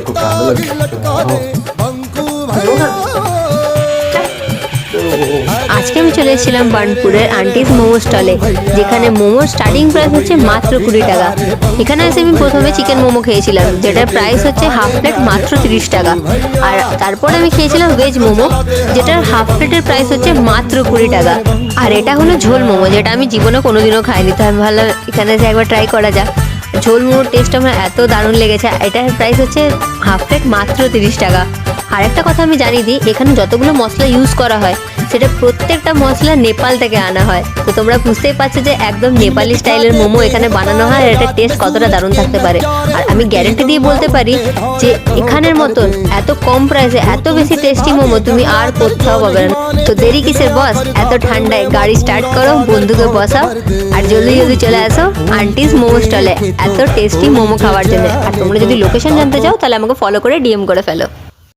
খুব ঠান্ডা লাগছে। আজকে আমি চলে এসেছিলাম বার্নপুরের আন্টিস মোমো স্টলে, যেখানে মোমোর স্টার্টিং প্রাইস হচ্ছে মাত্র 20 টাকা। এখানে এসে আমি প্রথমে চিকেন মোমো খেয়েছিলাম, যেটার প্রাইস হচ্ছে হাফ প্লেট মাত্র 30 টাকা। আর তারপরে আমি খেয়েছিলাম ভেজ মোমো, যেটার হাফ প্লেটের প্রাইস হচ্ছে মাত্র 20 টাকা। আর এটা হলো ঝোল মোমো, যেটা আমি জীবনে কোনোদিনও খাইনি, তো আমি ভাবলাম এখানে এসে একবার ট্রাই করা যাক। ঝোল মোমোর টেস্ট আমার এত দারুণ লেগেছে। এটার প্রাইস হচ্ছে হাফ প্লেট মাত্র 30 টাকা। আর একটা কথা আমি জানিয়ে দিই, এখানে যতগুলো মশলা ইউজ করা হয় সেটা প্রত্যেকটা মশলা নেপাল থেকে আনা হয়। তো তোমরা বুঝতেই পারছো যে একদম নেপালি স্টাইলের মোমো এখানে বানানো হয়, আর এটার টেস্ট কতটা দারুণ থাকতে পারে। আর আমি গ্যারেন্টি দিয়ে বলতে পারি যে এখানের মতন এত কম প্রাইসে এত বেশি টেস্টি মোমো তুমি আর কোথাও পাবে না। তো দেরি কিসের বস, এত ঠান্ডায় গাড়ি স্টার্ট করো, বন্ধুকে বসাও, আর জলদি জলদি চলে আসো আন্টিস মোমো স্টলে এত টেস্টি মোমো খাওয়ার জন্য। আর তোমরা যদি লোকেশন জানতে চাও তাহলে আমাকে ফলো করে ডিএম করে ফেলো।